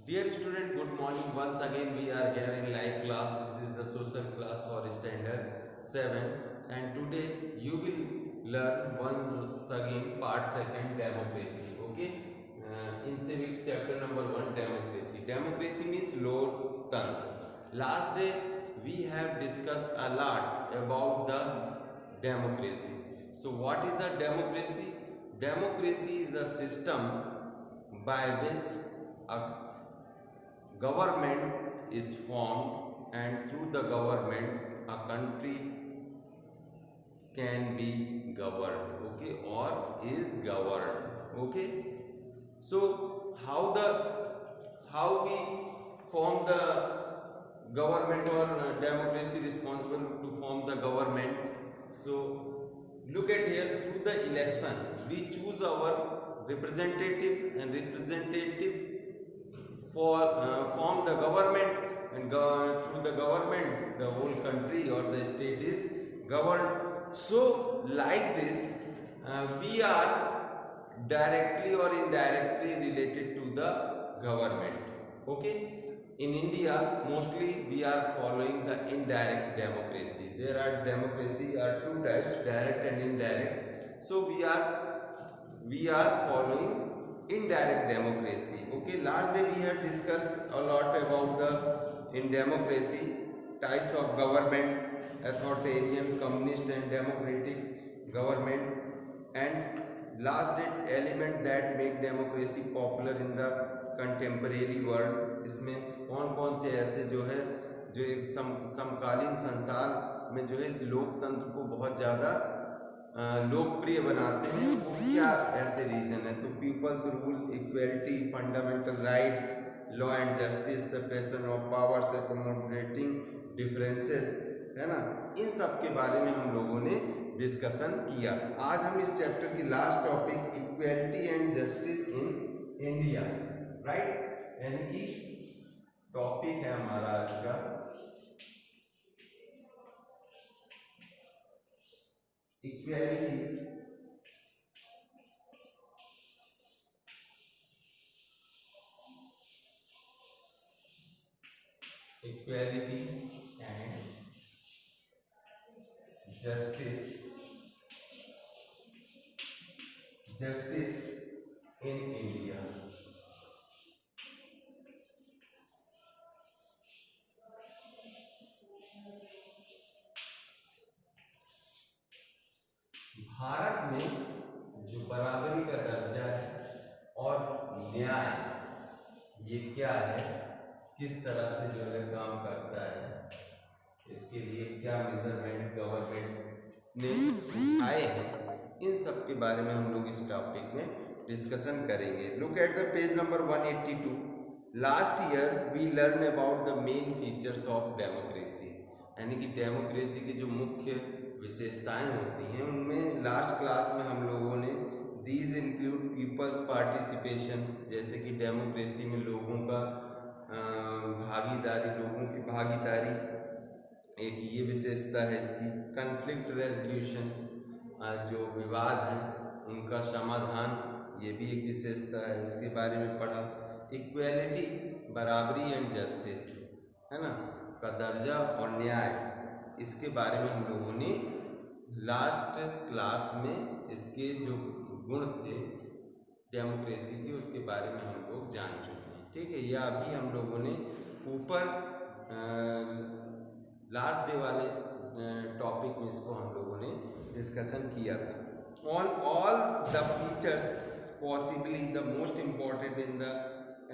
Dear student, good morning. Once again, we are here in live class. This is the social class for standard 7, and today you will learn once again part second democracy. Okay, in civics chapter number 1 democracy. Democracy means लोकतंत्र. Last day we have discussed a lot about the democracy. So, what is a democracy? Democracy is a system by which a government is formed, and through the government a country can be governed, okay, or is governed, okay. So how we form the government, or democracy responsible to form the government? So look at here, through the election we choose our representative, and representative for form the government, and through the government the whole country or the state is governed. So like this, we are directly or indirectly related to the government, okay. In India mostly we are following the indirect democracy. There are democracy are two types, direct and indirect. So we are following indirect democracy, okay. Last day we had discussed a lot about the in democracy types of government: authoritarian, communist and democratic government. And last day element that make democracy popular in the contemporary world, इसमें कौन कौन से ऐसे जो है जो एक समकालीन संसार में जो है इस लोकतंत्र को बहुत ज़्यादा लोकप्रिय बनाते हैं, वो क्या ऐसे रीजन है? तो peoples rule, equality, fundamental rights, law and justice, separation of powers, accommodating differences, है ना। इन सब के बारे में हम लोगों ने डिस्कशन किया। आज हम इस चैप्टर की last topic equality and justice in India, right, यानी कि टॉपिक है हमारा आज का equality and justice in India. Bharat में जो बराबरी का दर्जा है और न्याय, ये क्या है, किस तरह से जो है काम करता है, इसके लिए क्या मेजरमेंट गवर्नमेंट ने उठाए हैं, इन सब के बारे में हम लोग इस टॉपिक में डिस्कशन करेंगे। Look at the page number 182। Last year we learn about the main features of democracy, यानी कि डेमोक्रेसी की जो मुख्य विशेषताएं होती हैं उनमें लास्ट क्लास में हम लोगों ने दीज इंक्लूड पीपल्स पार्टिसिपेशन, जैसे कि डेमोक्रेसी में लोगों का भागीदारी, लोगों की भागीदारी एक ये विशेषता है इसकी। कन्फ्लिक्ट रेजोल्यूशंस, जो विवाद हैं उनका समाधान, ये भी एक विशेषता है, इसके बारे में पढ़ा। इक्वलिटी, बराबरी एंड जस्टिस, है ना, का दर्जा और न्याय, इसके बारे में हम लोगों ने लास्ट क्लास में इसके जो गुण थे डेमोक्रेसी के उसके बारे में हम लोग जान चुके हैं, ठीक है। यह अभी हम लोगों ने ऊपर लास्ट डे वाले टॉपिक में इसको हम लोगों ने डिस्कशन किया था। On all the features possibly the most important in the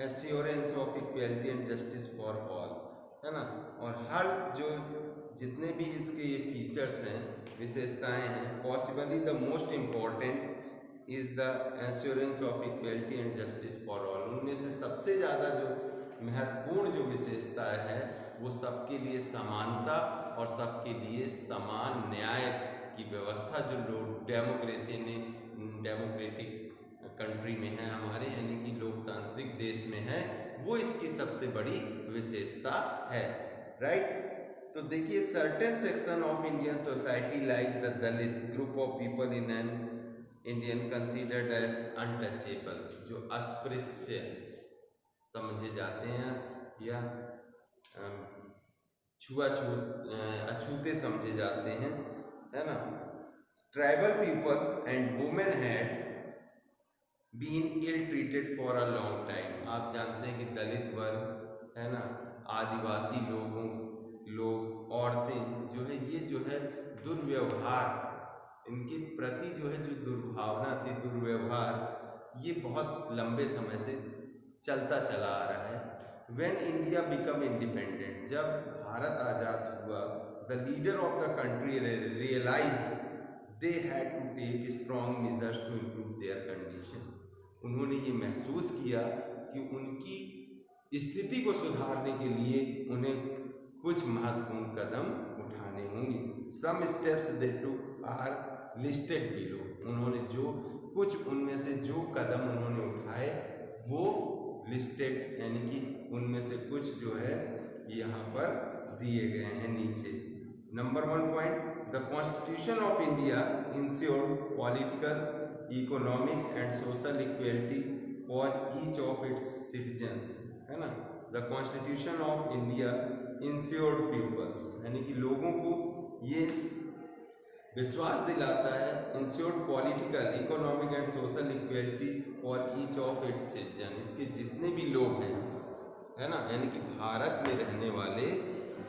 assurance of equality and justice for all, है ना। और हर जो जितने भी इसके ये फीचर्स हैं, विशेषताएं हैं, possibly the most important is the assurance of equality and justice for all, उनमें से सबसे ज़्यादा जो महत्वपूर्ण जो विशेषता है वो सबके लिए समानता और सबके लिए समान न्याय की व्यवस्था जो लोग डेमोक्रेसी ने डेमोक्रेटिक कंट्री में है हमारे, यानी कि लोकतांत्रिक देश में है, वो इसकी सबसे बड़ी विशेषता है, राइट। तो देखिए, certain section of Indian society like the Dalit group of people in an Indian considered as untouchable, जो अस्पृश्य समझे जाते हैं या अछूते समझे जाते हैं, है ना। Tribal people and women had been ill treated for a long time. आप जानते हैं कि दलित वर्ग, है ना, आदिवासी लोग, औरतें जो है, ये जो है दुर्व्यवहार, इनके प्रति जो है जो दुर्भावना थी, दुर्व्यवहार, ये बहुत लंबे समय से चलता चला आ रहा है। When India become independent, जब भारत आज़ाद हुआ, the leader of the country realized they had to take strong measures to improve their condition। उन्होंने ये महसूस किया कि उनकी स्थिति को सुधारने के लिए उन्हें कुछ महत्वपूर्ण कदम उठाने होंगे। Some steps they took are listed below। उन्होंने जो कुछ उनमें से जो कदम उन्होंने उठाए वो लिस्टेड, यानी कि उनमें से कुछ जो है यहाँ पर दिए गए हैं नीचे। Number 1 point, the constitution of India ensured political, economic and social equality for each of its citizens, है ना। The constitution of India ensured peoples, यानी कि लोगों को ये विश्वास दिलाता है, ensured political, economic and social equality for each of its citizen, इसके जितने भी लोग हैं, है ना, यानी कि भारत में रहने वाले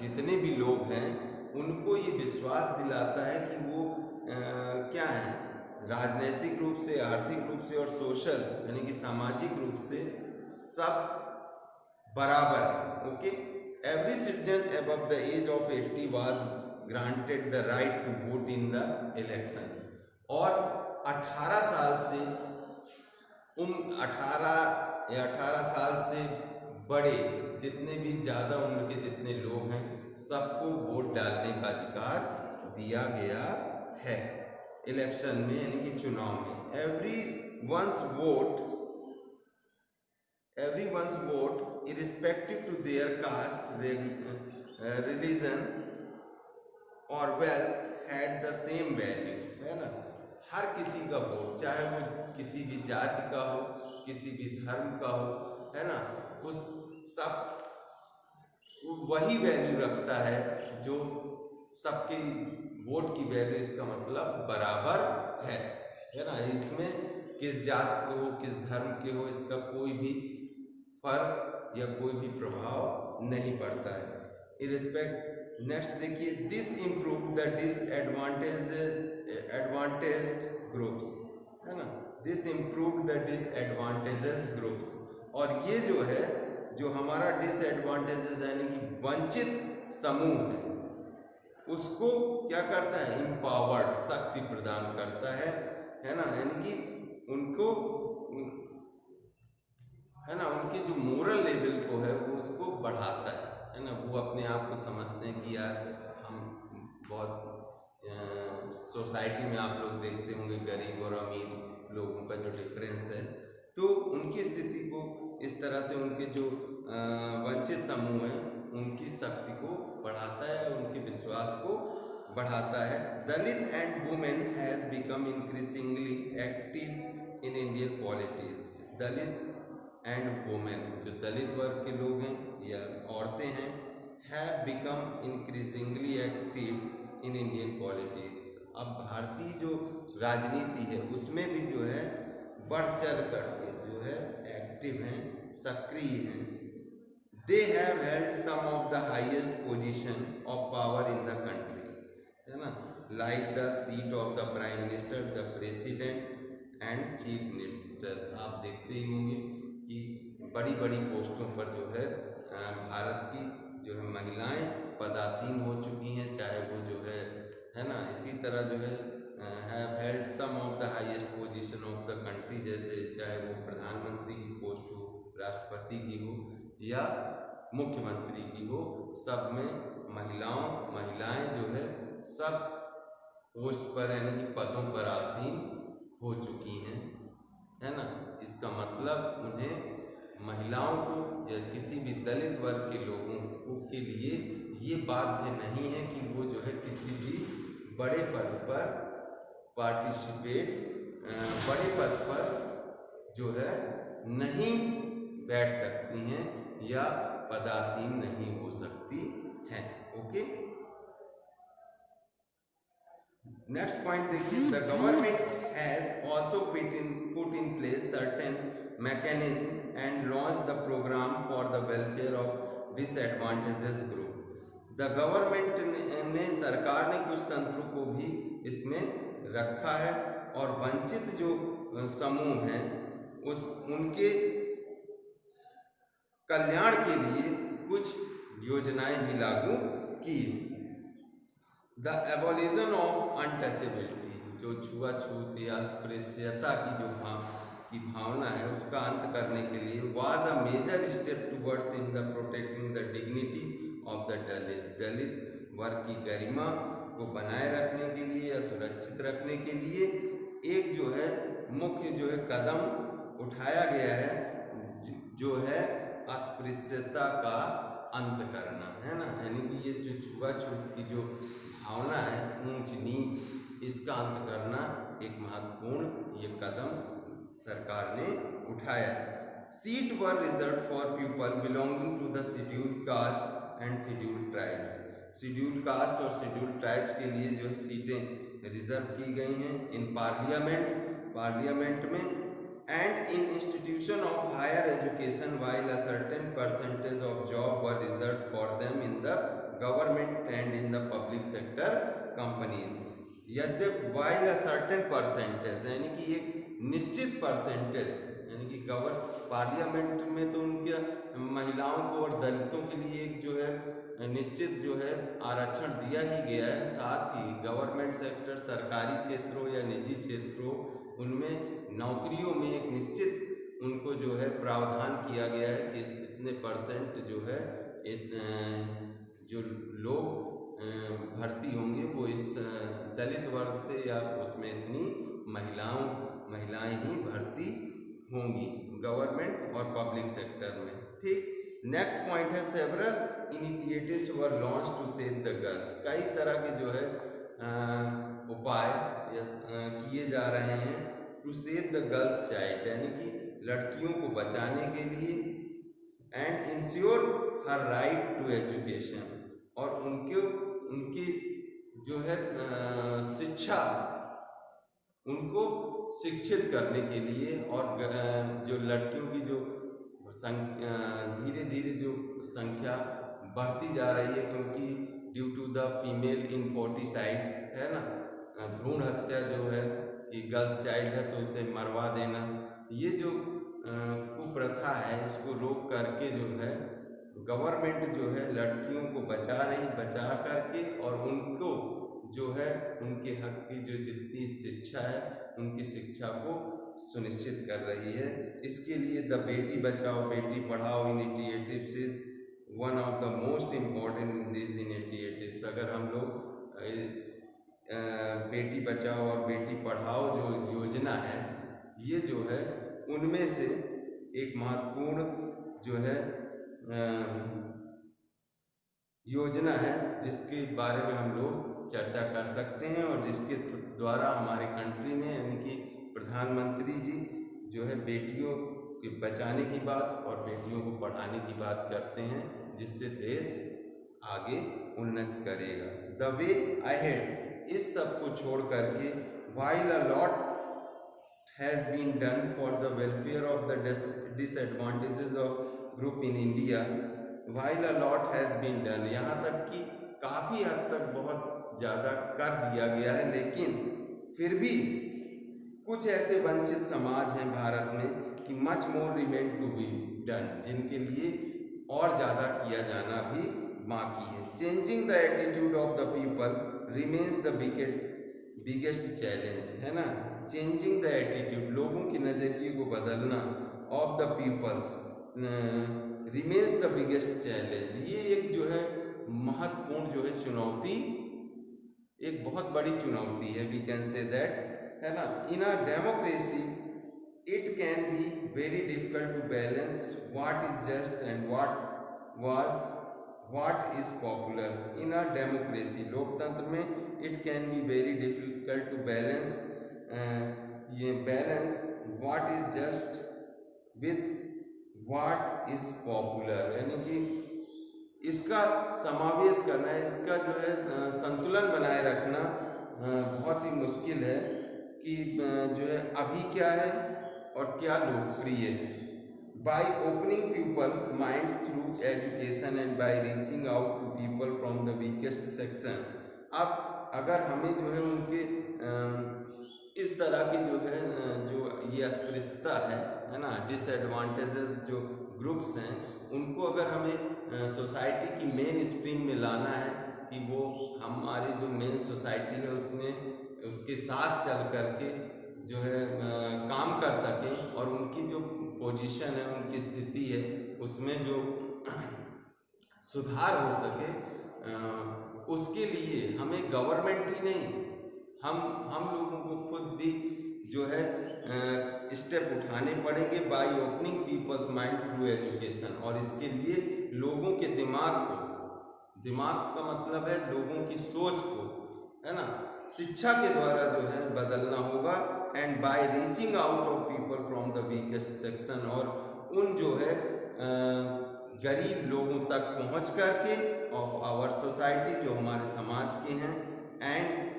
जितने भी लोग हैं उनको ये विश्वास दिलाता है कि वो क्या है, राजनीतिक रूप से, आर्थिक रूप से और सोशल यानी कि सामाजिक रूप से सब बराबर है। Okay, every citizen above the age of 80 was granted the right to vote in the election. और 18 साल से 18 साल से बड़े जितने भी ज़्यादा उम्र के जितने लोग हैं सबको वोट डालने का अधिकार दिया गया है इलेक्शन में, यानी कि चुनाव में। Every one's vote irrespective to their caste, religion और wealth had the same value, है ना। हर किसी का वोट, चाहे वो किसी भी जाति का हो, किसी भी धर्म का हो, है ना, उस सब वही वैल्यू रखता है जो सबकी वोट की वैल्यू, इसका मतलब बराबर है ना। इसमें किस जाति के हो, किस धर्म के हो, इसका कोई भी फर्क या कोई भी प्रभाव नहीं पड़ता है। इरिस्पेक्ट नेक्स्ट देखिए, दिस इम्प्रूव द एडवांटेज्ड ग्रुप्स, है ना, this improve the disadvantages groups. और ये जो है, जो हमारा डिसएडवांटेजेस यानी कि वंचित समूह है, उसको क्या करता है, इम्पावर्ड, शक्ति प्रदान करता है ना, यानी कि उनको, है ना, उनके जो मोरल लेवल को है वो उसको बढ़ाता है ना। वो अपने आप को समझते हैं कि यार हम बहुत, सोसाइटी में आप लोग देखते होंगे गरीब और अमीर लोगों का जो डिफरेंस है, तो उनकी स्थिति को इस तरह से उनके जो वंचित समूह हैं उनकी शक्ति को बढ़ाता है, उनके विश्वास को बढ़ाता है। Dalit and women has become increasingly active in Indian politics. Dalit and women, जो दलित वर्ग के लोग हैं या औरतें हैं, have become increasingly active in Indian politics. अब भारतीय जो राजनीति है उसमें भी जो है बढ़ चढ़ करके जो है एक्टिव हैं, सक्रिय हैं। They have held some of the highest position of power in the country, है ना, like the seat of the prime minister, the president and chief minister. आप देखते ही होंगे कि बड़ी बड़ी पोस्टों पर जो है भारत की जो है महिलाएं पदासीन हो चुकी हैं, चाहे वो जो है ना, इसी तरह जो है have held some of the highest position of the country, जैसे चाहे वो प्रधानमंत्री की पोस्ट हो, राष्ट्रपति की हो या मुख्यमंत्री की हो, सब में महिलाएं जो है सब पोस्ट पर यानी कि पदों पर आसीन हो चुकी हैं, है ना। इसका मतलब उन्हें, महिलाओं को या किसी भी दलित वर्ग के लोगों के लिए ये बाध्य नहीं है कि वो जो है किसी भी बड़े पद पर बड़े पद पर जो है नहीं बैठ सकती हैं या पदासीन नहीं हो सकती हैं। ओके, नेक्स्ट पॉइंट देखिए, the government has also put in place certain mechanism and launch the program for the welfare of disadvantages group. The government ने सरकार ने कुछ तंत्रों को भी इसमें रखा है और वंचित जो समूह हैं उनके कल्याण के लिए कुछ योजनाएं भी लागू की। द एबोलिशन ऑफ अनटचेबिलिटी, जो छुआछूत या अस्पृश्यता की भावना है उसका अंत करने के लिए was a major step towards in the protecting the dignity of the Dalit वर्ग की गरिमा को बनाए रखने के लिए या सुरक्षित रखने के लिए एक जो है मुख्य जो है कदम उठाया गया है, जो है अस्पृश्यता का अंत करना, है ना। यानी कि ये जो छुआछूत की जो भावना है, ऊंच नीच, इसका अंत करना एक महत्वपूर्ण ये कदम सरकार ने उठाया है। Seat were reserved for people belonging to the scheduled caste and scheduled tribes. Scheduled caste और शेड्यूल्ड ट्राइब्स के लिए जो है सीटें रिजर्व की गई हैं इन पार्लियामेंट में and in institution of higher education, while a certain percentage of job were reserved for them in the government and in the public sector companies। यद्यपि while a certain percentage, यानी कि एक निश्चित percentage, यानी कि parliament में तो उनके महिलाओं को और दलितों के लिए एक जो है निश्चित जो है आरक्षण दिया ही गया है, साथ ही गवर्नमेंट सेक्टर, सरकारी क्षेत्रों या निजी क्षेत्रों, उनमें नौकरियों में एक निश्चित उनको जो है प्रावधान किया गया है कि इतने परसेंट जो है जो लोग भर्ती होंगे वो इस दलित वर्ग से या उसमें इतनी महिलाएं ही भर्ती होंगी गवर्नमेंट और पब्लिक सेक्टर में। ठीक, नेक्स्ट पॉइंट है several initiatives were launch to save the girls. कई तरह के जो है उपाय किए जा रहे हैं to save the girls child, यानी कि लड़कियों को बचाने के लिए, and ensure her right to education, और उनकी जो है शिक्षा, उनको शिक्षित करने के लिए, और जो लड़कियों की जो धीरे धीरे जो संख्या बढ़ती जा रही है, क्योंकि ड्यू टू द फीमेल इनफोर्टिसाइड, है ना, भ्रूण हत्या जो है कि गर्ल्स चाइल्ड है तो उसे मरवा देना, ये जो कुप्रथा है इसको रोक करके जो है गवर्नमेंट जो है लड़कियों को बचा करके और उनको जो है उनके हक की जो जितनी शिक्षा है उनकी शिक्षा को सुनिश्चित कर रही है। इसके लिए the Beti Bachao Beti Padhao initiatives is one of the most important in this initiatives. अगर हम लोग बेटी बचाओ और बेटी पढ़ाओ जो योजना है, ये जो है उनमें से एक महत्वपूर्ण जो है योजना है जिसके बारे में हम लोग चर्चा कर सकते हैं और जिसके द्वारा हमारे कंट्री में यानी कि प्रधानमंत्री जी जो है बेटियों के बचाने की बात और बेटियों को पढ़ाने की बात करते हैं, जिससे देश आगे उन्नति करेगा। द वे अहेड, इस सब को छोड़ करके while a lot has been done for the welfare of the disadvantages of group in India, while a lot has been done, यहाँ तक कि काफ़ी हद तक बहुत ज़्यादा कर दिया गया है, लेकिन फिर भी कुछ ऐसे वंचित समाज हैं भारत में कि much more remain to be done, जिनके लिए और ज़्यादा किया जाना भी बाकी है। Changing the attitude of the people remains the biggest challenge, है ना। चेंजिंग द एटीट्यूड, लोगों के नज़रिए को बदलना, of the peoples remains the biggest challenge, ये एक जो है महत्वपूर्ण जो है चुनौती, एक बहुत बड़ी चुनौती है, वी कैन से दैट, है ना। In a democracy it can be very difficult to balance what is just and what is popular. In a democracy, लोकतंत्र में it can be very difficult to balance, ये balance what is just with what is popular, यानी कि इसका समावेश करना है, इसका जो है संतुलन बनाए रखना बहुत ही मुश्किल है कि जो है अभी क्या है और क्या लोकप्रिय है। By opening people minds through education and by reaching out to people from the weakest section. अब अगर हमें जो है उनके इस तरह की जो है जो ये अस्पृश्यता है ना, डिसएडवांटेजेस जो ग्रुप्स हैं, उनको अगर हमें सोसाइटी की मेन स्ट्रीम में लाना है कि वो हमारी जो मेन सोसाइटी है उसमें उसके साथ चल करके जो है काम कर सकें और उनकी जो पोजीशन है, उनकी स्थिति है, उसमें जो सुधार हो सके, उसके लिए हमें गवर्नमेंट ही नहीं, हम लोगों को खुद भी जो है स्टेप उठाने पड़ेंगे by opening people's mind through education. और इसके लिए लोगों के दिमाग का मतलब है लोगों की सोच को, है ना, शिक्षा के द्वारा जो है बदलना होगा। And by reaching out of people from the weakest section, और उन जो है गरीब लोगों तक पहुंच करके ऑफ आवर सोसाइटी, जो हमारे समाज के हैं, and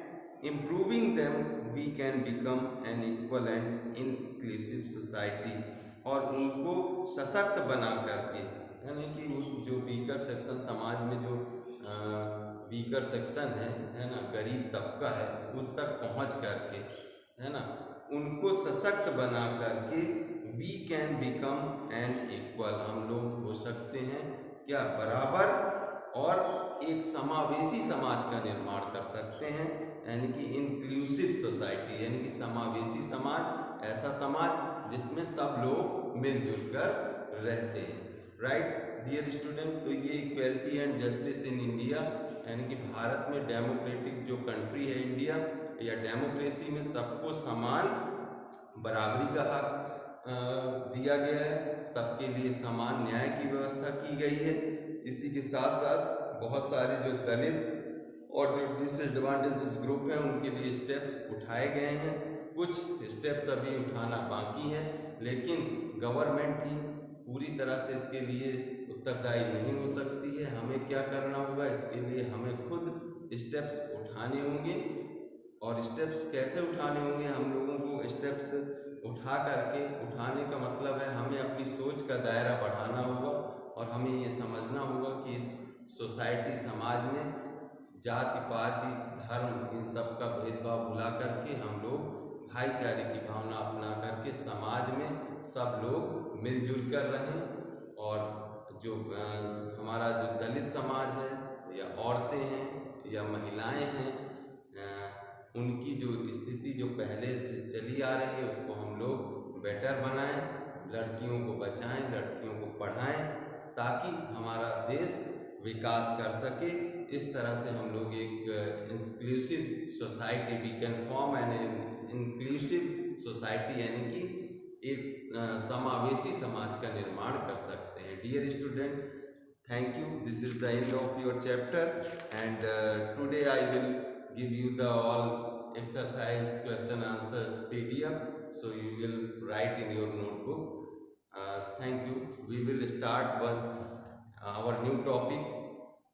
improving them we can become an equal and inclusive society. और उनको सशक्त बना करके, यानी कि जो वीकर सेक्शन समाज में जो वीकर सेक्शन है ना, गरीब तबका है, उन तक पहुंच करके, है ना, उनको सशक्त बना करके we can become an equal, हम लोग हो सकते हैं क्या, बराबर, और एक समावेशी समाज का निर्माण कर सकते हैं, यानी कि इंक्लूसिव सोसाइटी, यानी कि समावेशी समाज, ऐसा समाज जिसमें सब लोग मिलजुल कर रहते हैं। राइट डियर स्टूडेंट, तो ये equality and justice in India, यानी कि भारत में डेमोक्रेटिक जो कंट्री है इंडिया, या डेमोक्रेसी में सबको समान बराबरी का हक दिया गया है, सबके लिए समान न्याय की व्यवस्था की गई है। इसी के साथ साथ बहुत सारे जो दलित और जो डिसएडवांटेजेस ग्रुप हैं उनके लिए स्टेप्स उठाए गए हैं। कुछ स्टेप्स अभी उठाना बाकी है, लेकिन गवर्नमेंट ही पूरी तरह से इसके लिए उत्तरदायी नहीं हो सकती है। हमें क्या करना होगा, इसके लिए हमें खुद स्टेप्स उठाने होंगे। और स्टेप्स कैसे उठाने होंगे, हम लोगों को स्टेप्स उठाने का मतलब है हमें अपनी सोच का दायरा बढ़ाना होगा, और हमें ये समझना होगा कि इस सोसाइटी समाज में जाति पाति धर्म इन सब का भेदभाव भुला करके हम लोग भाईचारे की भावना अपना करके समाज में सब लोग मिलजुल कर रहें। और जो हमारा जो दलित समाज है, या औरतें हैं या महिलाएं हैं, उनकी जो स्थिति जो पहले से चली आ रही है उसको हम लोग बेटर बनाएं, लड़कियों को बचाएं, लड़कियों को पढ़ाएं, ताकि हमारा देश विकास कर सके। इस तरह से हम लोग एक inclusive society, we can form an inclusive society, यानी कि एक समावेशी समाज का निर्माण कर सकते हैं। Dear student, thank you, this is the end of your chapter, and today I will give you the all exercise question answers PDF, so you will write in your notebook. Thank you. We will start with our new topic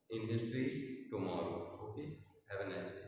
in history tomorrow. Okay, have a nice day.